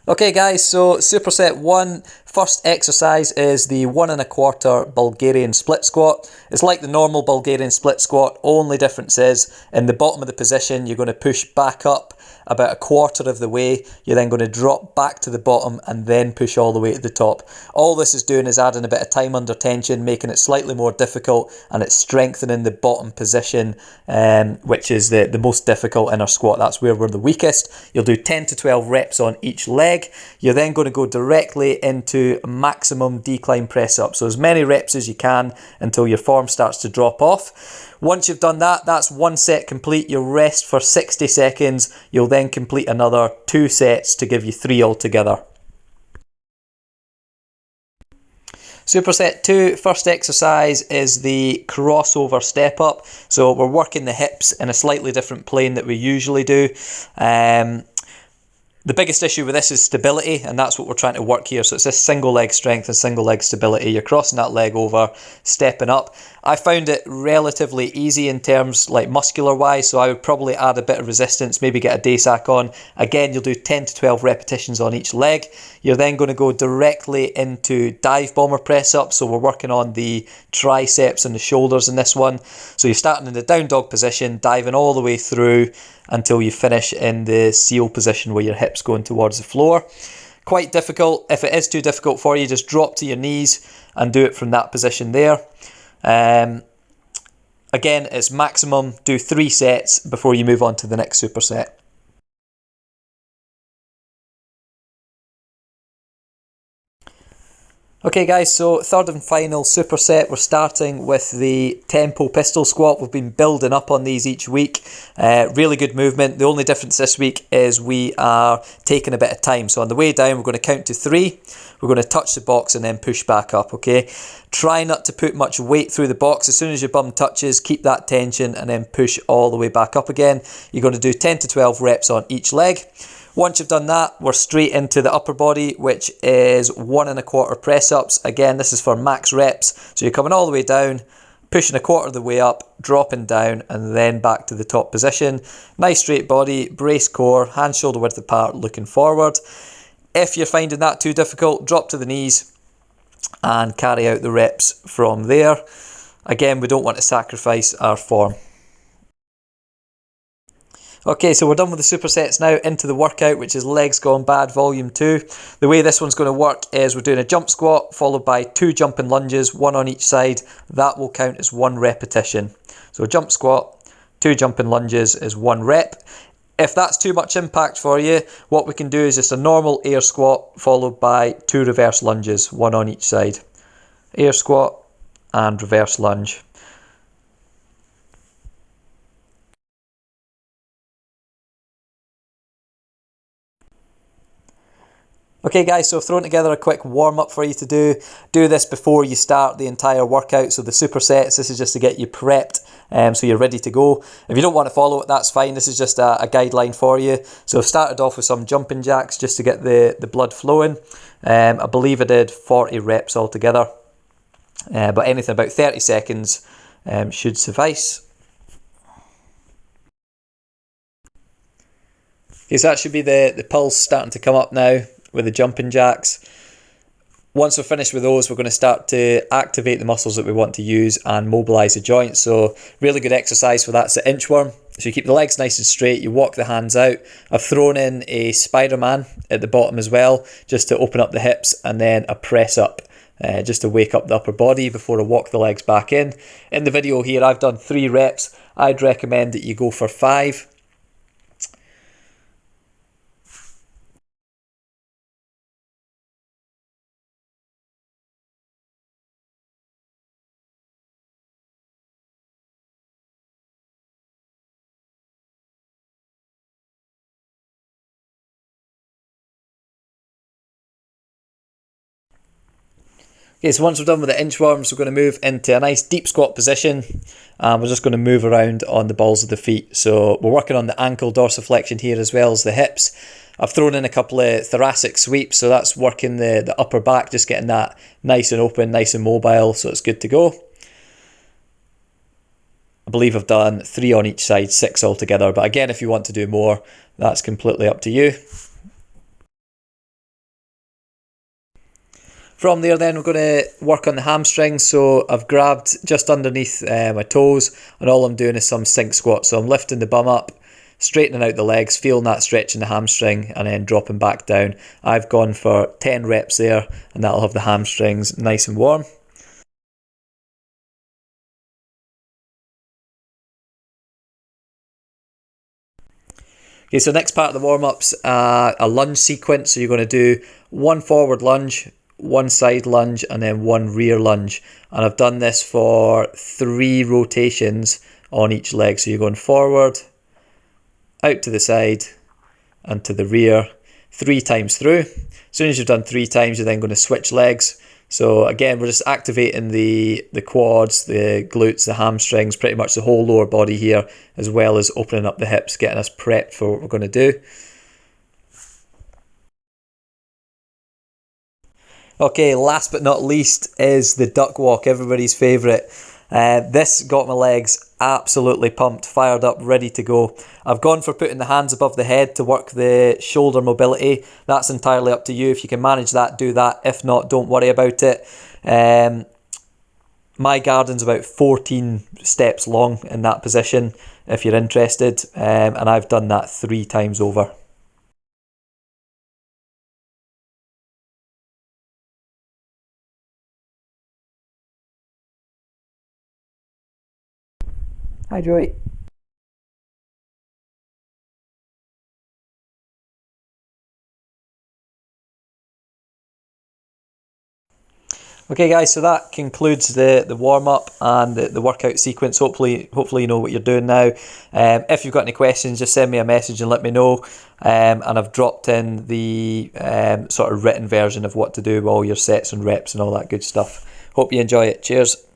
Okay guys, so superset 1, first exercise is the 1 1/4 Bulgarian split squat. It's like the normal Bulgarian split squat, only difference is in the bottom of the position you're going to push back up about 1/4 of the way, you're then going to drop back to the bottom and then push all the way to the top. All this is doing is adding a bit of time under tension, making it slightly more difficult, and it's strengthening the bottom position, which is the most difficult in our squat. That's where we're the weakest. You'll do 10 to 12 reps on each leg. You're then going to go directly into maximum decline press up. So as many reps as you can until your form starts to drop off. Once you've done that, that's one set complete. You'll rest for 60 seconds. You'll then complete another 2 sets to give you 3 altogether. Superset 2, first exercise is the crossover step up. So we're working the hips in a slightly different plane that we usually do. The biggest issue with this is stability, and that's what we're trying to work here. So it's this single leg strength and single leg stability. You're crossing that leg over, stepping up. I found it relatively easy in terms like muscular wise, so I would probably add a bit of resistance, maybe get a day sack on. Again, you'll do 10 to 12 repetitions on each leg. You're then going to go directly into dive bomber press up. So we're working on the triceps and the shoulders in this one. So you're starting in the down dog position, diving all the way through until you finish in the seal position where your hips going towards the floor. Quite difficult. If it is too difficult for you, just drop to your knees and do it from that position there. Again, it's maximum. Do 3 sets before you move on to the next superset. Okay guys, so third and final superset, we're starting with the tempo pistol squat. We've been building up on these each week. Really good movement. The only difference this week is we are taking a bit of time. So on the way down, we're going to count to 3. We're going to touch the box and then push back up, okay? Try not to put much weight through the box. As soon as your bum touches, keep that tension and then push all the way back up again. You're going to do 10 to 12 reps on each leg. Once you've done that, we're straight into the upper body, which is 1 1/4 press ups. Again, this is for max reps. So you're coming all the way down, pushing 1/4 of the way up, dropping down, and then back to the top position. Nice straight body, brace core, hands shoulder width apart, looking forward. If you're finding that too difficult, drop to the knees and carry out the reps from there. Again, we don't want to sacrifice our form. Okay, so we're done with the supersets now, into the workout, which is legs gone bad, volume 2. The way this one's going to work is we're doing a jump squat followed by 2 jumping lunges, 1 on each side. That will count as 1 repetition. So a jump squat, 2 jumping lunges is 1 rep. If that's too much impact for you, what we can do is just a normal air squat followed by 2 reverse lunges, 1 on each side. Air squat and reverse lunge. Okay guys, so I've thrown together a quick warm-up for you to do. Do this before you start the entire workout. So the supersets, this is just to get you prepped so you're ready to go. If you don't want to follow it, that's fine. This is just a guideline for you. So I've started off with some jumping jacks just to get the blood flowing. I believe I did 40 reps altogether. But anything about 30 seconds should suffice. Okay, so that should be the pulse starting to come up now with the jumping jacks. Once we're finished with those, we're going to start to activate the muscles that we want to use and mobilize the joints. So really good exercise for that's the inchworm. So you keep the legs nice and straight, you walk the hands out. I've thrown in a Spider-Man at the bottom as well, just to open up the hips, and then a press up, just to wake up the upper body before I walk the legs back in. In the video here, I've done 3 reps. I'd recommend that you go for 5. Okay, so once we're done with the inchworms, we're going to move into a nice deep squat position, and we're just going to move around on the balls of the feet. So we're working on the ankle dorsiflexion here as well as the hips. I've thrown in a couple of thoracic sweeps, so that's working the upper back, just getting that nice and open, nice and mobile, so it's good to go. I believe I've done 3 on each side, 6 altogether, but again, if you want to do more, that's completely up to you. From there then we're going to work on the hamstrings. So I've grabbed just underneath my toes, and all I'm doing is some sink squats. So I'm lifting the bum up, straightening out the legs, feeling that stretch in the hamstring, and then dropping back down. I've gone for 10 reps there, and that'll have the hamstrings nice and warm. Okay, so next part of the warm-up's a lunge sequence. So you're going to do one forward lunge, one side lunge, and then one rear lunge. And I've done this for 3 rotations on each leg. So you're going forward, out to the side, and to the rear 3 times through. As soon as you've done 3 times, you're then going to switch legs. So again, we're just activating the quads, the glutes, the hamstrings, pretty much the whole lower body here, as well as opening up the hips, getting us prepped for what we're going to do. Okay, last but not least is the duck walk, everybody's favourite. This got my legs absolutely pumped, fired up, ready to go. I've gone for putting the hands above the head to work the shoulder mobility. That's entirely up to you. If you can manage that, do that. If not, don't worry about it. My garden's about 14 steps long in that position, if you're interested, and I've done that 3 times over. Hi Joey. Okay guys, so that concludes the warm-up and the workout sequence. Hopefully you know what you're doing now. If you've got any questions, just send me a message and let me know. And I've dropped in the sort of written version of what to do with all your sets and reps and all that good stuff. Hope you enjoy it. Cheers.